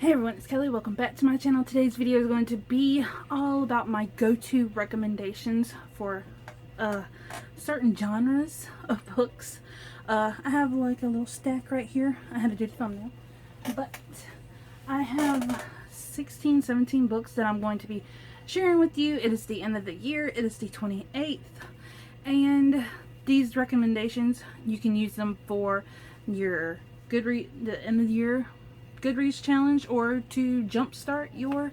Hey everyone, it's Kelly. Welcome back to my channel. Today's video is going to be all about my go-to recommendations for certain genres of books. I have like a little stack right here. I had to do the thumbnail. But I have 17 books that I'm going to be sharing with you. It is the end of the year. It is the 28th. And these recommendations, you can use them for your the end of the year Goodreads challenge, or to jumpstart your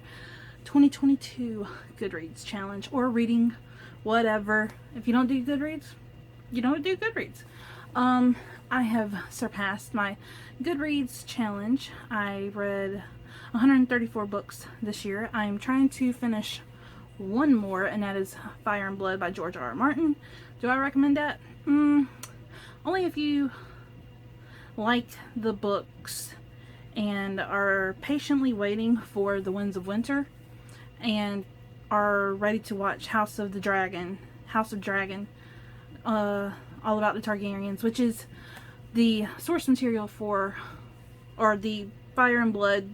2022 Goodreads challenge, or reading whatever. If you don't do Goodreads, you don't do Goodreads. I have surpassed my Goodreads challenge. I read 134 books this year. I'm trying to finish one more, and that is Fire and Blood by George R.R. Martin. Do I recommend that? Only if you like the books and are patiently waiting for The Winds of Winter and are ready to watch House of Dragon, all about the Targaryens, which is the source material for, or the Fire and Blood,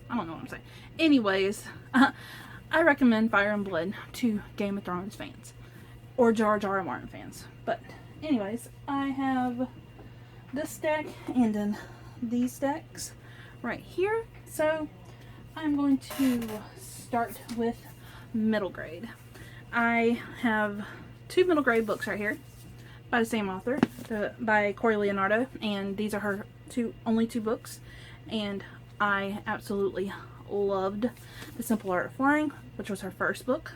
I don't know what I'm saying. Anyways, I recommend Fire and Blood to Game of Thrones fans or George R.R. Martin fans. But anyways, I have this stack and then these stacks right here. So I'm going to start with middle grade. I have two middle grade books right here by the same author, by Corey Leonardo, and these are her only two books, and I absolutely loved The Simple Art of Flying, which was her first book.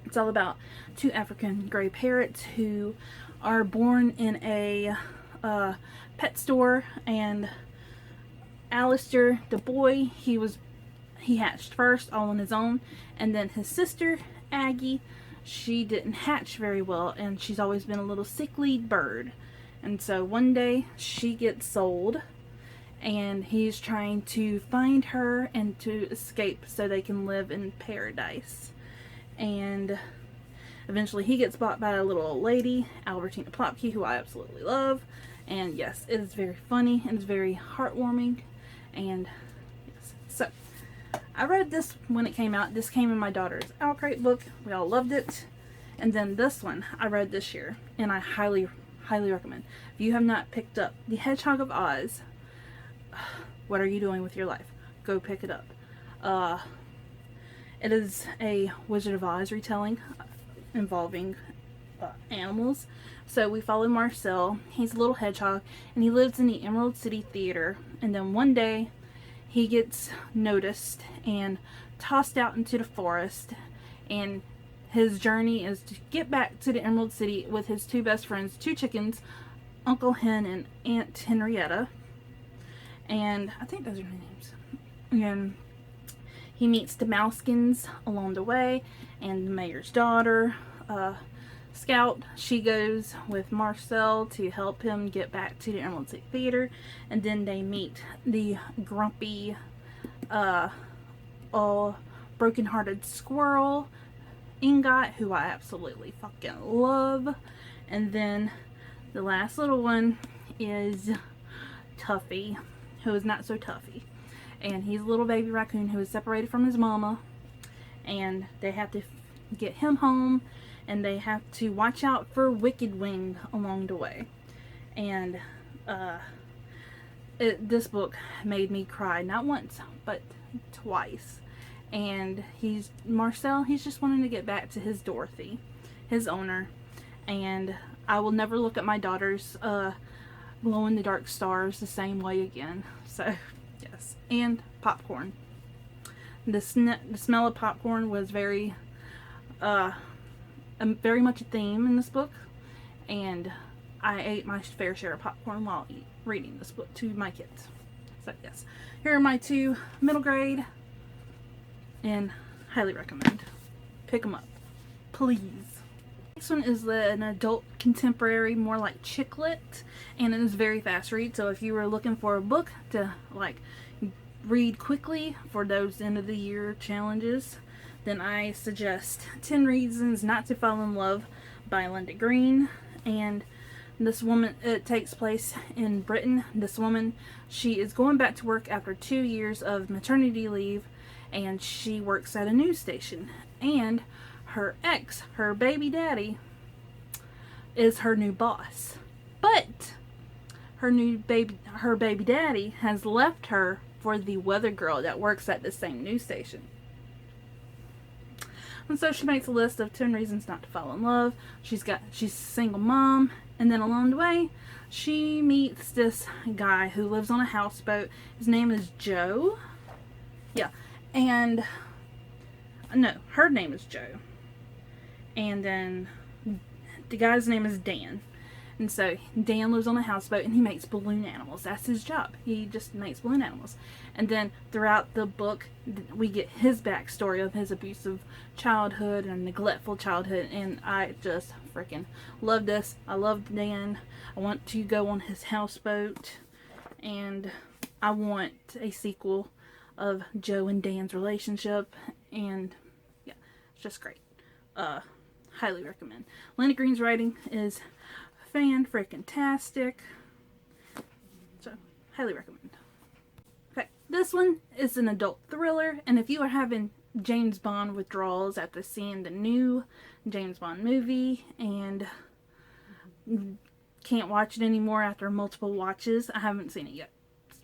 It's all about two African gray parrots who are born in a pet store, and Alistair, the boy, he hatched first all on his own, and then his sister Aggie, she didn't hatch very well, and she's always been a little sickly bird, and so one day she gets sold, and he's trying to find her and to escape so they can live in paradise. And eventually he gets bought by a little old lady, Albertina Plopke, who I absolutely love. And yes, it is very funny and it's very heartwarming. And yes, so I read this when it came out. This came in my daughter's Outcrate book. We all loved it. And then this one I read this year, and I highly recommend. If you have not picked up The Hedgehog of Oz, what are you doing with your life? Go pick it up. It is a Wizard of Oz retelling involving animals. So we follow Marcel. He's a little hedgehog, and he lives in the Emerald City Theater. And then one day he gets noticed and tossed out into the forest, and his journey is to get back to the Emerald City with his two best friends, two chickens, Uncle Hen and Aunt Henrietta. And I think those are their names. And he meets the Mousekins along the way, and the mayor's daughter, Scout. She goes with Marcel to help him get back to the Emerald City Theater, and then they meet the grumpy, all broken-hearted squirrel, Ingot, who I absolutely fucking love. And then the last little one is Tuffy, who is not so Tuffy. And he's a little baby raccoon who is separated from his mama, and they have to get him home, and they have to watch out for Wicked Wing along the way. And this book made me cry, not once but twice. And Marcel, he's just wanting to get back to his Dorothy, his owner. And I will never look at my daughter's glow-in-the-dark stars the same way again. So yes. And popcorn. The smell of popcorn was very much a theme in this book, and I ate my fair share of popcorn while reading this book to my kids. So yes, here are my two middle grade, and highly recommend. Pick them up, please. Next one is an adult contemporary, more like chick lit, and it is very fast read. So if you were looking for a book to like read quickly for those end of the year challenges, then I suggest 10 Reasons Not to Fall in Love by Linda Green. And This woman, it takes place in Britain. This woman, she is going back to work after 2 years of maternity leave, and she works at a news station. And her ex, her baby daddy, is her new boss. But her baby daddy has left her for the weather girl that works at the same news station. And so she makes a list of 10 reasons not to fall in love. She's a single mom, and then along the way, she meets this guy who lives on a houseboat. His name is Joe. Yeah, and no, her name is Joe. And then the guy's name is Dan. And so Dan lives on a houseboat and he makes balloon animals. That's his job. He just makes balloon animals. And then throughout the book, we get his backstory of his abusive childhood and neglectful childhood. And I just freaking love this. I love Dan. I want to go on his houseboat. And I want a sequel of Joe and Dan's relationship. And yeah, it's just great. Highly recommend. Lena Green's writing is fan-freaking-tastic. So, highly recommend. Okay, this one is an adult thriller, and if you are having James Bond withdrawals after seeing the new James Bond movie and can't watch it anymore after multiple watches, I haven't seen it yet,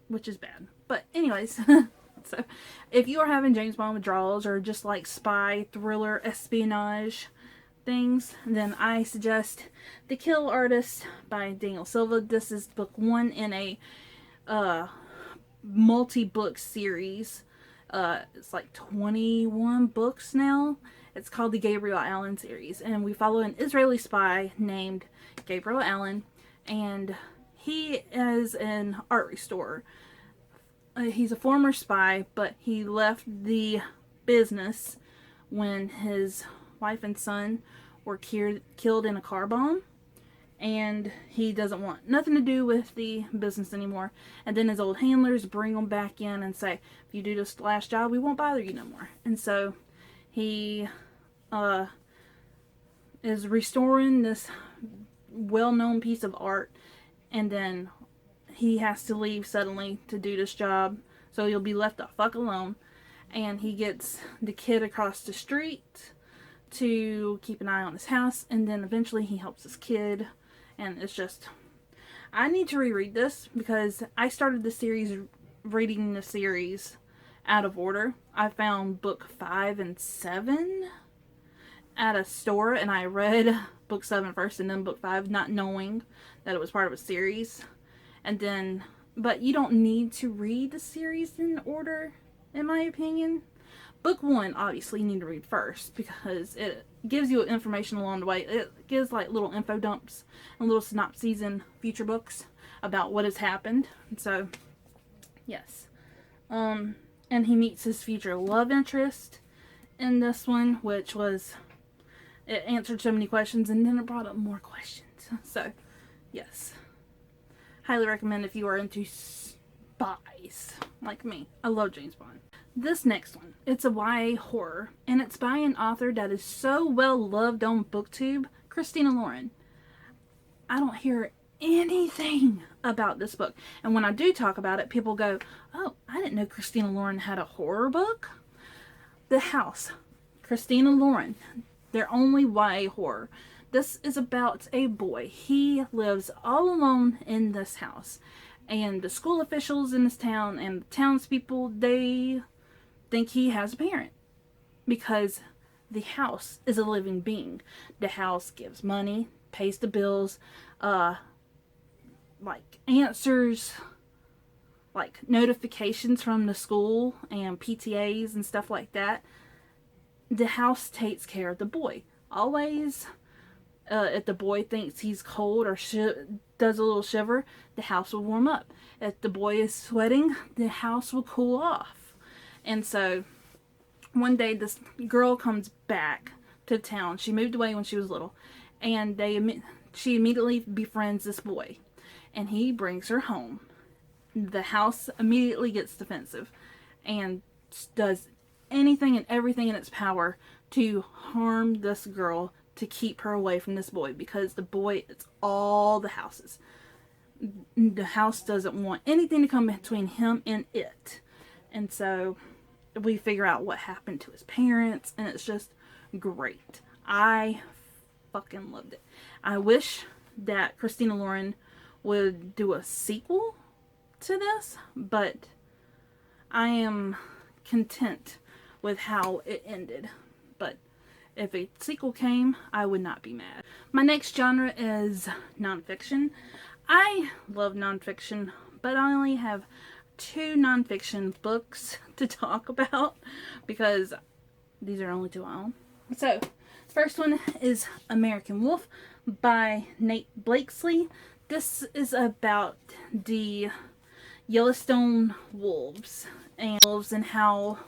which is bad. But anyways, so if you are having James Bond withdrawals or just like spy, thriller, espionage things, then I suggest The Kill Artist by Daniel Silva. This is book 1 in a multi-book series. It's like 21 books now. It's called the Gabriel Allen series, and we follow an Israeli spy named Gabriel Allen, and he is an art restorer. He's a former spy, but he left the business when his wife and son were killed in a car bomb, and he doesn't want nothing to do with the business anymore. And then his old handlers bring him back in and say, if you do this last job, we won't bother you no more. And so he is restoring this well-known piece of art, and then he has to leave suddenly to do this job, so he'll be left the fuck alone. And he gets the kid across the street to keep an eye on his house, and then eventually he helps his kid. And it's just, I need to reread this because I started the series reading the series out of order. I found book 5 and 7 at a store, and I read book 7 first and then book 5, not knowing that it was part of a series. And then, but you don't need to read the series in order, in my opinion. Book 1, obviously, you need to read first because it gives you information along the way. It gives like little info dumps and little synopses in future books about what has happened. And so, yes. And he meets his future love interest in this one, which was, it answered so many questions and then it brought up more questions. So, yes. Highly recommend if you are into spies like me. I love James Bond. This next one, it's a YA horror, and it's by an author that is so well loved on BookTube, Christina Lauren. I don't hear anything about this book, and when I do talk about it, people go, oh, I didn't know Christina Lauren had a horror book. The House, Christina Lauren, their only YA horror. This is about a boy. He lives all alone in this house, and the school officials in this town and the townspeople, they think he has a parent because the house is a living being. The house gives money, pays the bills, like answers like notifications from the school and PTAs and stuff like that. The house takes care of the boy. Always, if the boy thinks he's cold or does a little shiver, the house will warm up. If the boy is sweating, the house will cool off. And so, one day this girl comes back to town. She moved away when she was little. And she immediately befriends this boy. And he brings her home. The house immediately gets defensive. And does anything and everything in its power to harm this girl to keep her away from this boy, because the boy is all the houses. The house doesn't want anything to come between him and it. And so we figure out what happened to his parents, and it's just great. I fucking loved it. I wish that Christina Lauren would do a sequel to this, but I am content with how it ended. But if a sequel came, I would not be mad. My next genre is nonfiction. I love nonfiction, but I only have 2 nonfiction books to talk about because these are only 2 I own. So, first one is American Wolf by Nate Blakesley. This is about the Yellowstone wolves and how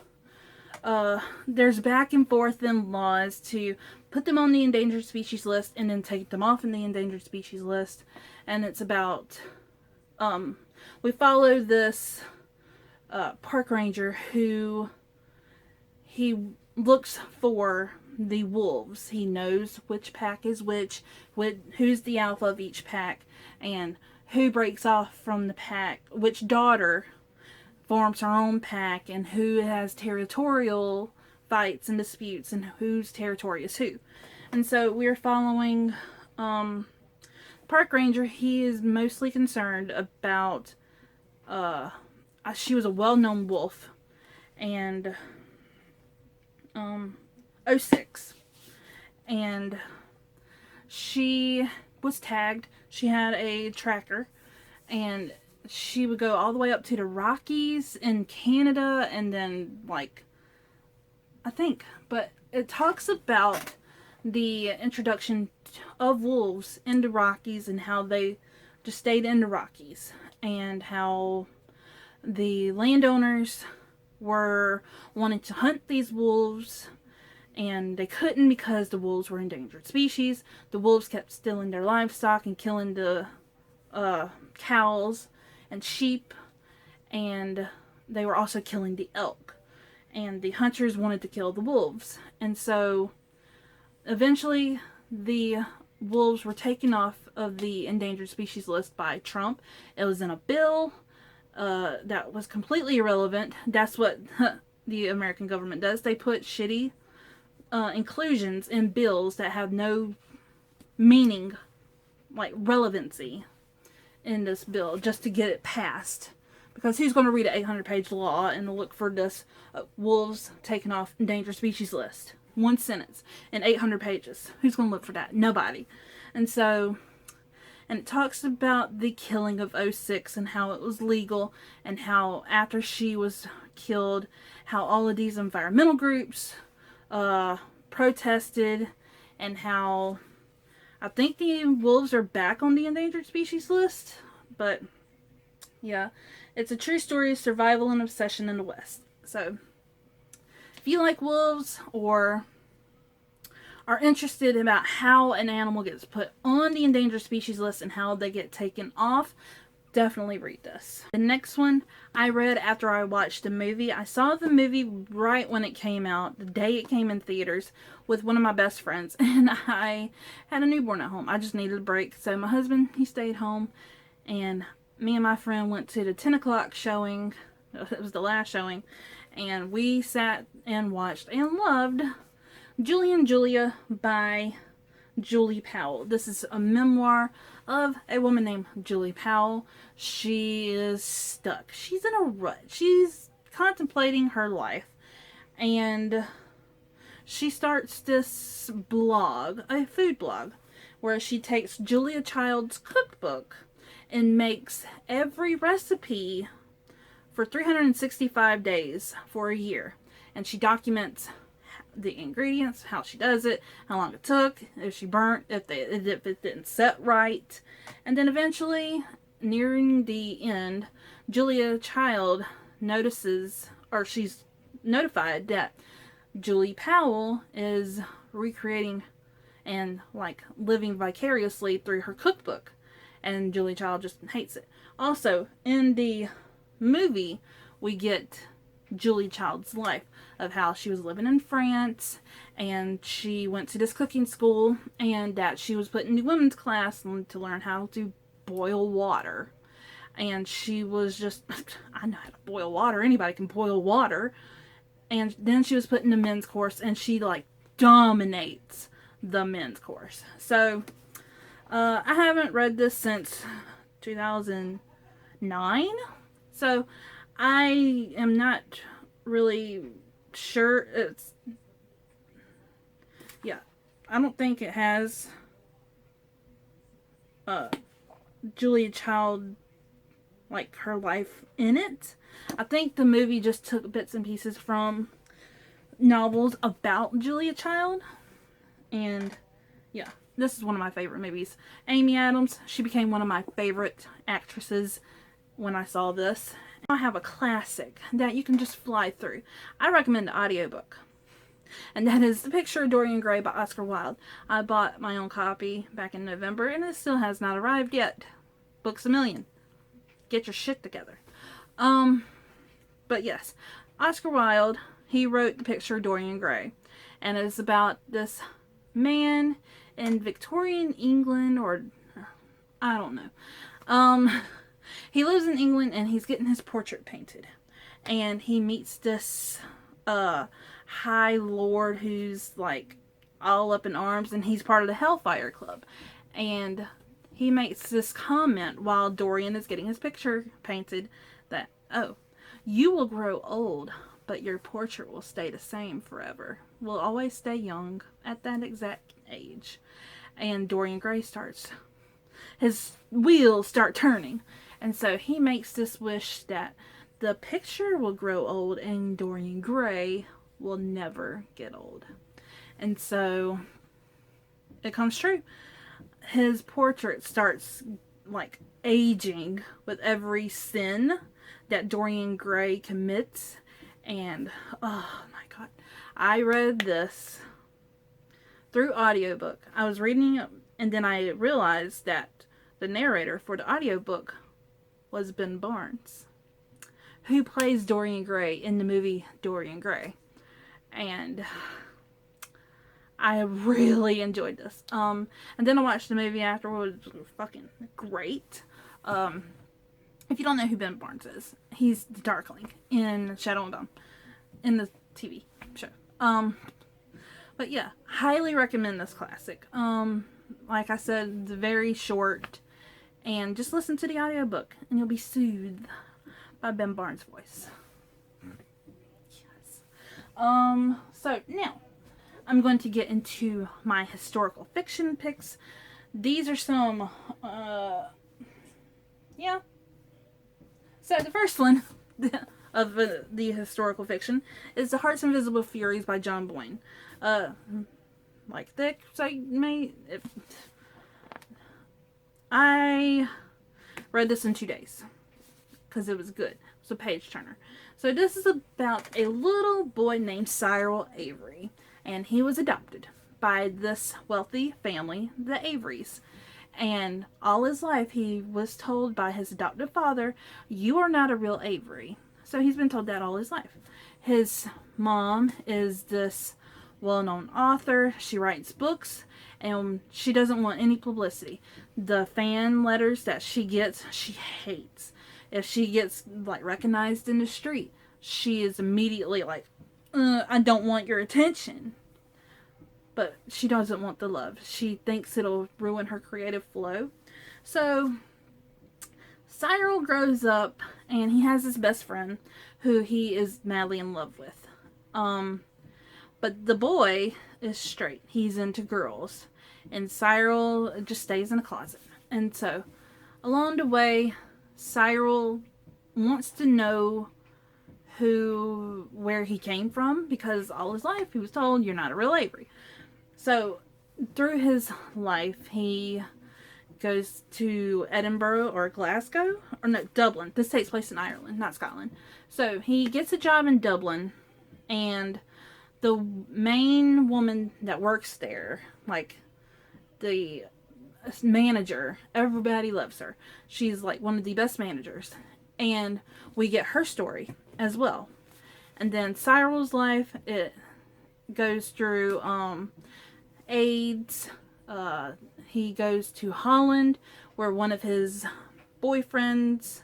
there's back and forth in laws to put them on the endangered species list and then take them off in the endangered species list. And it's about, we follow this park ranger who he looks for the wolves. He knows which pack is which, who's the alpha of each pack, and who breaks off from the pack, which daughter forms her own pack, and who has territorial fights and disputes, and whose territory is who. And so we're following park ranger. He is mostly concerned about she was a well-known wolf, and 06, and she was tagged. She had a tracker, and she would go all the way up to the Rockies in Canada, and then, like, I think, but it talks about the introduction of wolves in the Rockies and how they just stayed in the Rockies, and how the landowners were wanting to hunt these wolves, and they couldn't because the wolves were endangered species. The wolves kept stealing their livestock and killing the cows and sheep, and they were also killing the elk, and the hunters wanted to kill the wolves. And so eventually the wolves were taken off of the endangered species list by Trump. It was in a bill that was completely irrelevant. That's what the American government does. They put shitty inclusions in bills that have no meaning, like relevancy, in this bill just to get it passed. Because who's going to read an 800-page law and look for this wolves taken off endangered species list? One sentence in 800 pages. Who's going to look for that? Nobody. And so, and it talks about the killing of 06 and how it was legal, and how after she was killed, how all of these environmental groups protested, and how I think the wolves are back on the endangered species list. But yeah, it's a true story of survival and obsession in the West. So if you like wolves, or are interested about how an animal gets put on the endangered species list and how they get taken off, definitely read this. The next one I read after I watched the movie. I saw the movie right when it came out, the day it came in theaters, with one of my best friends, and I had a newborn at home. I just needed a break, so my husband, he stayed home, and me and my friend went to the 10 o'clock showing. It was the last showing, and we sat and watched and loved Julie and Julia by Julie Powell. This is a memoir of a woman named Julie Powell. She is stuck. She's in a rut. She's contemplating her life, and she starts this blog, a food blog, where she takes Julia Child's cookbook and makes every recipe for 365 days for a year. And she documents the ingredients, how she does it, how long it took, if she burnt, if it didn't set right. And then eventually, nearing the end, Julia Child notices, or she's notified that Julie Powell is recreating and like living vicariously through her cookbook. And Julie Child just hates it. Also, in the movie, we get Julie Child's life, of how she was living in France and she went to this cooking school, and that she was put in the women's class to learn how to boil water. And she was just, I know how to boil water. Anybody can boil water. And then she was put in the men's course, and she like dominates the men's course. So I haven't read this since 2009. So I am not really sure. Yeah, I don't think it has Julia Child, like, her life in it. I think the movie just took bits and pieces from novels about Julia Child. And yeah, this is one of my favorite movies. Amy Adams, she became one of my favorite actresses when I saw this. I have a classic that you can just fly through. I recommend the audiobook. And that is The Picture of Dorian Gray by Oscar Wilde. I bought my own copy back in November, and it still has not arrived yet. Books a million. Get your shit together. But yes, Oscar Wilde, he wrote The Picture of Dorian Gray. And it's about this man in Victorian England, or I don't know. He lives in England, and he's getting his portrait painted. And he meets this high lord who's like all up in arms, and he's part of the Hellfire Club. And he makes this comment while Dorian is getting his picture painted that, oh, you will grow old, but your portrait will stay the same forever. Will always stay young at that exact age. And Dorian Gray starts, his wheels start turning. And so he makes this wish that the picture will grow old and Dorian Gray will never get old. And so it comes true. His portrait starts like aging with every sin that Dorian Gray commits. And oh my god, I read this through audiobook. I was reading it, and then I realized that the narrator for the audiobook was Ben Barnes, who plays Dorian Gray in the movie Dorian Gray. And I really enjoyed this. And then I watched the movie afterwards. It was fucking great. If you don't know who Ben Barnes is, he's the Darkling in Shadow and Bone, in the TV show. But yeah, highly recommend this classic. Like I said, it's very short, and just listen to the audiobook, and you'll be soothed by Ben Barnes' voice. Yes. So now, I'm going to get into my historical fiction picks. These are some, yeah. So the first one of the historical fiction is The Heart's Invisible Furies by John Boyne. Like thick, so I read this in 2 days because it was good. It was a page turner. So this is about a little boy named Cyril Avery, and he was adopted by this wealthy family, the Averys. And all his life he was told by his adoptive father, you are not a real Avery. So he's been told that all his life. His mom is this well-known author. She writes books, and she doesn't want any publicity. The fan letters that she gets, she hates. If she gets like recognized in the street, she is immediately like, I don't want your attention. But she doesn't want the love. She thinks it'll ruin her creative flow. So Cyril grows up, and he has his best friend who he is madly in love with. But the boy is straight. He's into girls. And Cyril just stays in a closet. And so along the way, Cyril wants to know where he came from, because all his life he was told, you're not a real Avery. So through his life, he goes to Edinburgh or Glasgow, or no, Dublin. This takes place in Ireland, not Scotland. So he gets a job in Dublin, and the main woman that works there, like the manager, everybody loves her. She's like one of the best managers. And we get her story as well. And then Cyril's life, it goes through AIDS. He goes to Holland, where one of his boyfriends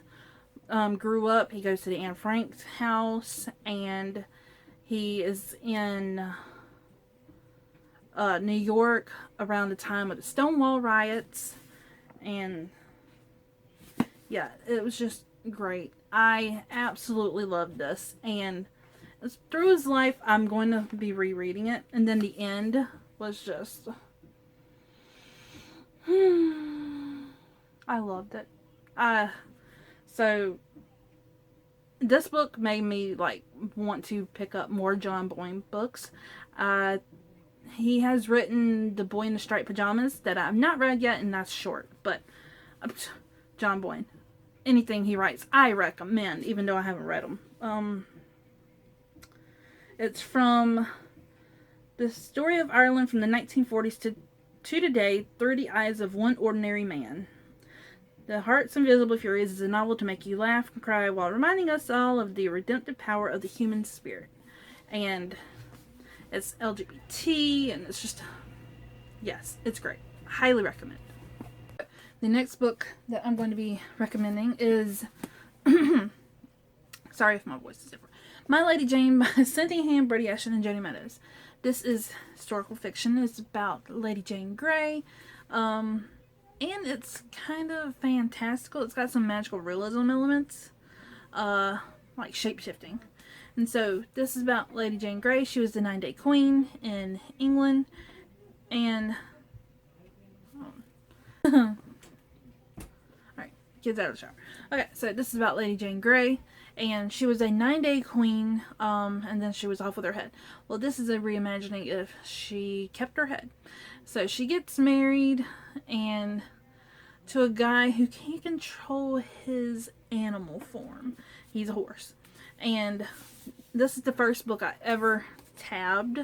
grew up. He goes to the Anne Frank's house, and he is in New York around the time of the Stonewall riots. And yeah, it was just great. I absolutely loved this. And through his life, I'm going to be rereading it. And then the end was just... I loved it. So this book made me like want to pick up more John Boyne books. He has written The Boy in the Striped Pajamas that I've not read yet, and that's short. But John Boyne, anything he writes, I recommend, even though I haven't read them. It's from the story of Ireland from the 1940s to today through the eyes of one ordinary man. The Heart's Invisible Furies is a novel to make you laugh and cry while reminding us all of the redemptive power of the human spirit. And it's LGBT, and it's just, yes, it's great. Highly recommend. The next book that I'm going to be recommending is, sorry if my voice is different, My Lady Jane by Cynthia Ham, Brady Ashton, and Joni Meadows. This is historical fiction. It's about Lady Jane Grey. And it's kind of fantastical. It's got some magical realism elements, like shape-shifting. And so this is about Lady Jane Grey. She was the 9-day queen in England. And alright, kids out of the shower. Okay, so this is about Lady Jane Grey. And she was a 9-day queen, and then she was off with her head. Well, this is a reimagining if she kept her head. So she gets married and to a guy who can't control his animal form. He's a horse. And this is the first book I ever tabbed.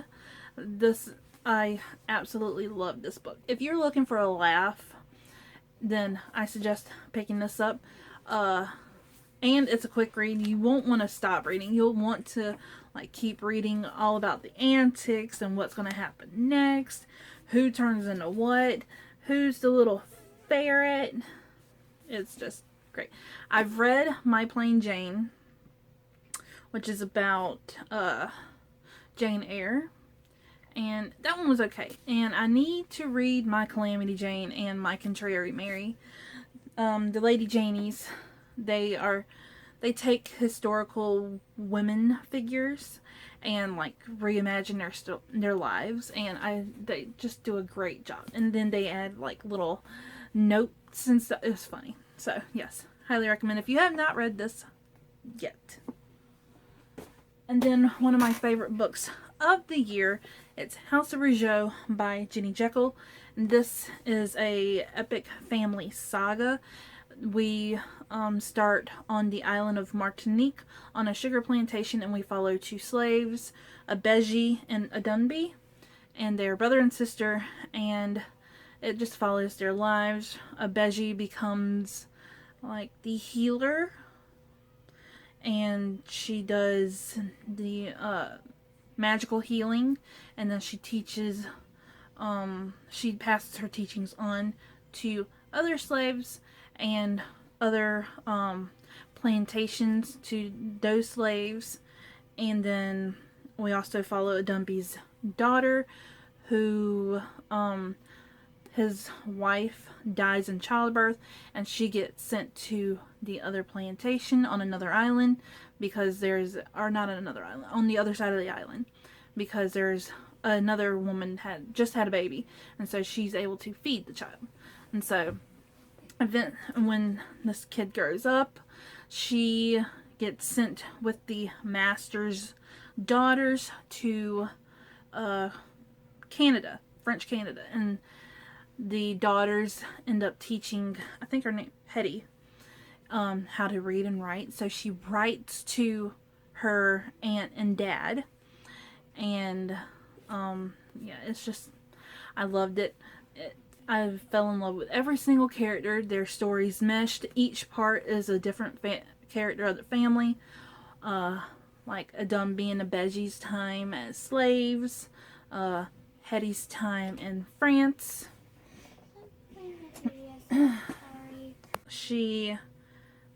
I absolutely love this book. If you're looking for a laugh, then I suggest picking this up. And it's a quick read. You won't want to stop reading. You'll want to like keep reading all about the antics and what's going to happen next. Who turns into what. Who's the little ferret. It's just great. I've read My Plain Jane, which is about Jane Eyre. And that one was okay. And I need to read My Calamity Jane and My Contrary Mary. The Lady Janies, they take historical women figures and like reimagine their lives, and they just do a great job. And then they add like little notes and stuff. It was funny. So yes, highly recommend if you have not read this yet. And then one of my favorite books of the year, it's House of Rujo by Jenny Jekyll. And this is a epic family saga. We start on the island of Martinique on a sugar plantation, and we follow two slaves, a Beji and a Dunby, and they're brother and sister, and it just follows their lives. A Beji becomes like the healer, and she does the magical healing, and then she teaches, she passes her teachings on to other slaves and other plantations to those slaves. And then we also follow Dunby's daughter, who his wife dies in childbirth, and she gets sent to the other plantation on another island, because not another island, on the other side of the island, because there's another woman just had a baby, and so she's able to feed the child. And so when this kid grows up, she gets sent with the master's daughters to Canada, French Canada, and the daughters end up teaching, I think her name, Hetty, how to read and write. So she writes to her aunt and dad, and yeah, it's just, I loved it. I fell in love with every single character. Their stories meshed. Each part is a different character of the family. like Adumbi and Abeji's time as slaves, Hetty's time in France. She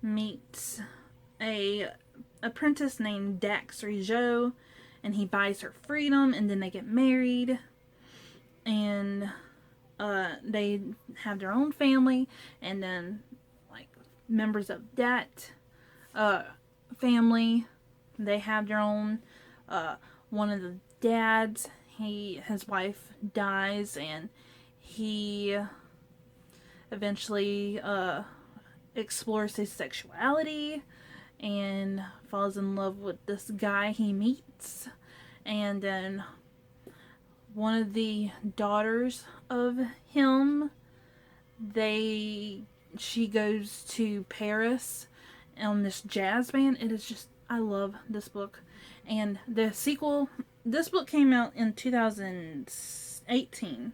meets a apprentice named Dax Rujo, and he buys her freedom, and then they get married, and they have their own family, and then like members of that family, they have their own one of the dads, his wife dies, and he eventually explores his sexuality and falls in love with this guy he meets. And then one of the daughters of him, she goes to Paris on this jazz band. It is just, I love this book. And the sequel, this book came out in 2018,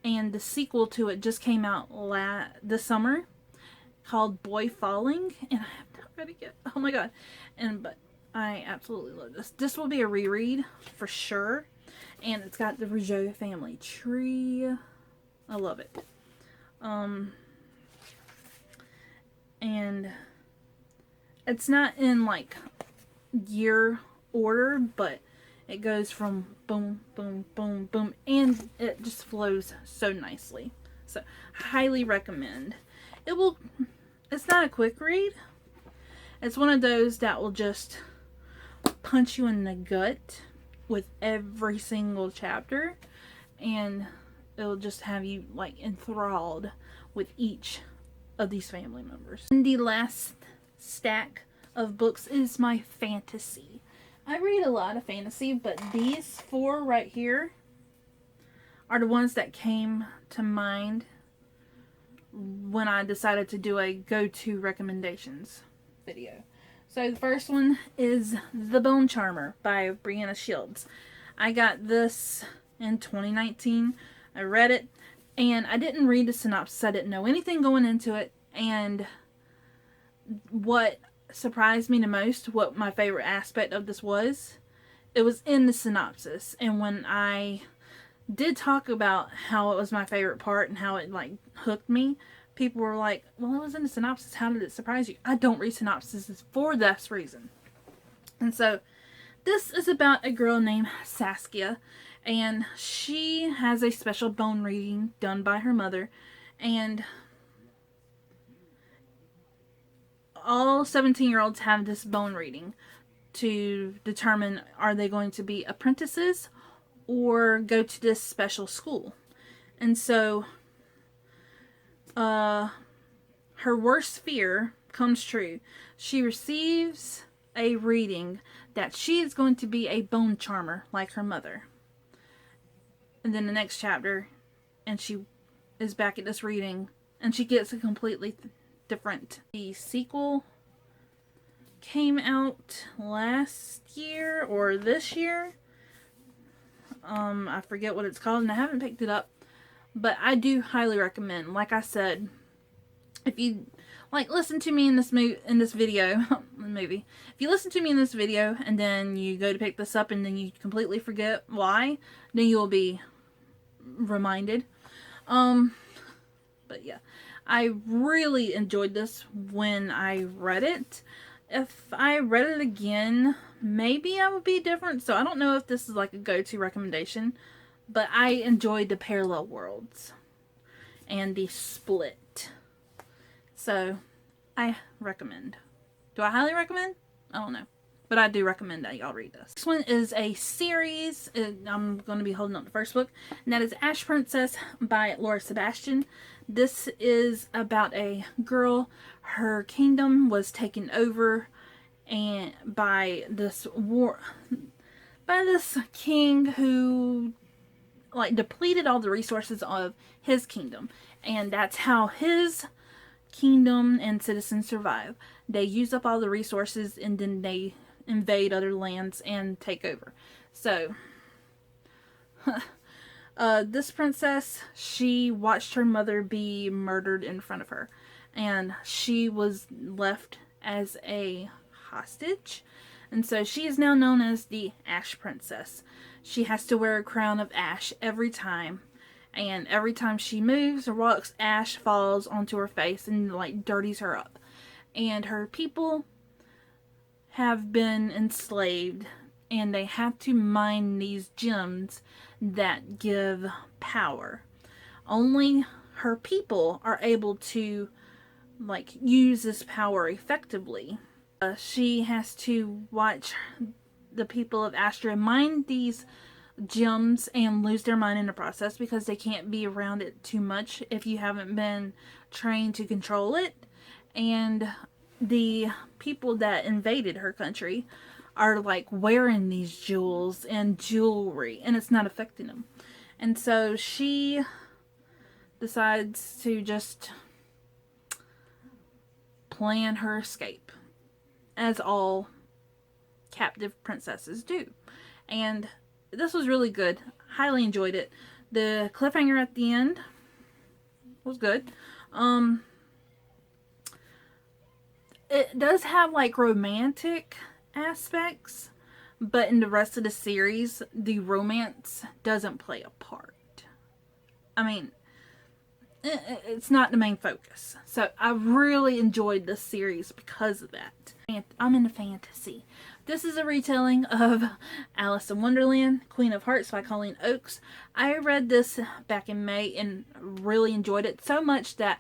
and the sequel to it just came out this summer, called Boy Falling, and I have not read it yet. Oh my god. But I absolutely love this. This will be a reread for sure. And it's got the Rujo family tree. I love it. And it's not in like year order, but it goes from boom, boom, boom, boom, and it just flows so nicely. So, highly recommend. It's not a quick read. It's one of those that will just punch you in the gut with every single chapter, and it'll just have you like enthralled with each of these family members. And the last stack of books is my fantasy. I read a lot of fantasy, but these 4 right here are the ones that came to mind when I decided to do a go-to recommendations video. So the first one is The Bone Charmer by Brianna Shields. I got this in 2019. I read it, and I didn't read the synopsis. I didn't know anything going into it, and what surprised me the most, what my favorite aspect of this was, it was in the synopsis. And when I did talk about how it was my favorite part and how it like hooked me, people were like, well, it was in the synopsis, how did it surprise you? I don't read synopsises for this reason. And so this is about a girl named Saskia, and she has a special bone reading done by her mother, and all 17-year-olds have this bone reading to determine, are they going to be apprentices or go to this special school. And so her worst fear comes true. She receives a reading that she is going to be a bone charmer like her mother. And then the next chapter, and she is back at this reading, and she gets a completely different. The sequel came out last year or this year. I forget what it's called, and I haven't picked it up, but I do highly recommend. Like I said, if you like listen to me in this video, movie. If you listen to me in this video and then you go to pick this up and then you completely forget why, then you'll be reminded. But yeah, I really enjoyed this when I read it. If I read it again, maybe I would be different. So I don't know if this is like a go-to recommendation, but I enjoyed the parallel worlds and the split. So I recommend. Do I highly recommend? I don't know. But I do recommend that y'all read this. This one is a series. I'm going to be holding up the first book. And that is Ash Princess by Laura Sebastian. This is about a girl. Her kingdom was taken over by this king who like depleted all the resources of his kingdom. And that's how his kingdom and citizens survive. They use up all the resources and then they invade other lands and take over. So this princess, she watched her mother be murdered in front of her, and she was left as a hostage And so she is now known as the Ash Princess. She has to wear a crown of ash every time. And every time she moves or walks, ash falls onto her face and like dirties her up. And her people have been enslaved, and they have to mine these gems that give power. Only her people are able to like use this power effectively. She has to watch the people of Astria mine these gems and lose their mind in the process because they can't be around it too much if you haven't been trained to control it. And the people that invaded her country are like wearing these jewels and jewelry, and it's not affecting them. And so she decides to just plan her escape, as all captive princesses do. And this was really good. Highly enjoyed it. The cliffhanger at the end was good. It does have like romantic aspects, but in the rest of the series, the romance doesn't play a part. I mean, it's not the main focus. So I really enjoyed this series because of that. I'm into fantasy. This is a retelling of Alice in Wonderland, Queen of Hearts by Colleen Oakes. I read this back in May and really enjoyed it so much that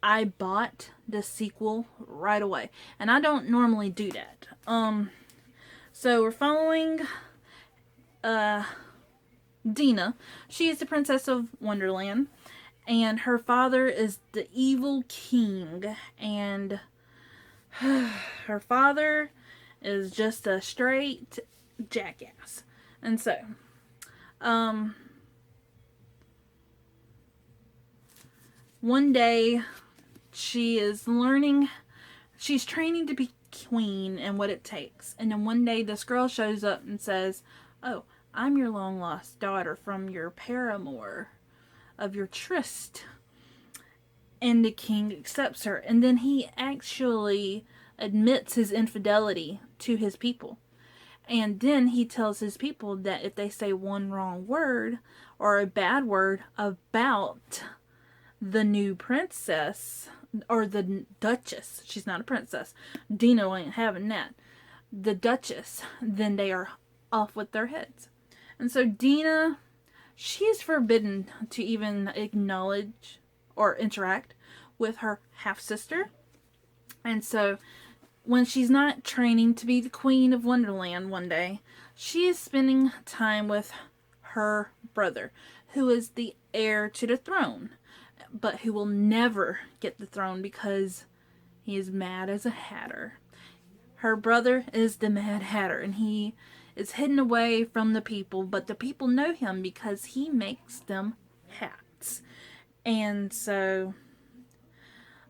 I bought the sequel right away. And I don't normally do that. So we're following Dina. She is the Princess of Wonderland. And her father is the evil king. And her father is just a straight jackass. And so, one day she is learning, she's training to be queen and what it takes. And then one day this girl shows up and says, "Oh, I'm your long lost daughter from your paramour of your tryst." And the king accepts her. And then he actually admits his infidelity to his people. And then he tells his people that if they say one wrong word or a bad word about the new princess, or the duchess, she's not a princess, Dino ain't having that, the duchess, then they are off with their heads. And so Dina, she is forbidden to even acknowledge or interact with her half-sister. And so when she's not training to be the Queen of Wonderland one day, she is spending time with her brother, who is the heir to the throne, but who will never get the throne because he is mad as a hatter. Her brother is the Mad Hatter, and he is hidden away from the people, but the people know him because he makes them hats. And so,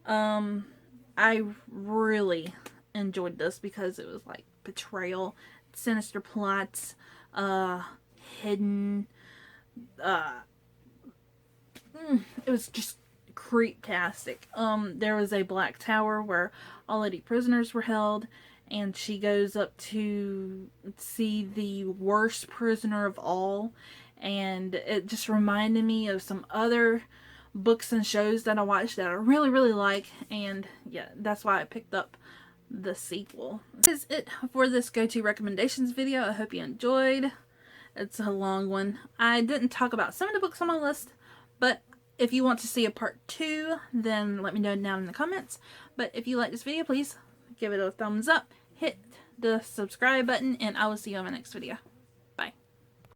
I really enjoyed this because it was like betrayal, sinister plots, hidden, it was just creeptastic. There was a black tower where all 80 prisoners were held, and she goes up to see the worst prisoner of all, and it just reminded me of some other books and shows that I watched that I really, really like, and yeah, that's why I picked up the sequel. This is it for this go-to recommendations video. I hope you enjoyed. It's a long one. I didn't talk about some of the books on my list, but if you want to see a part 2, then let me know down in the comments. But if you like this video, please give it a thumbs up, hit the subscribe button, and I will see you on my next video.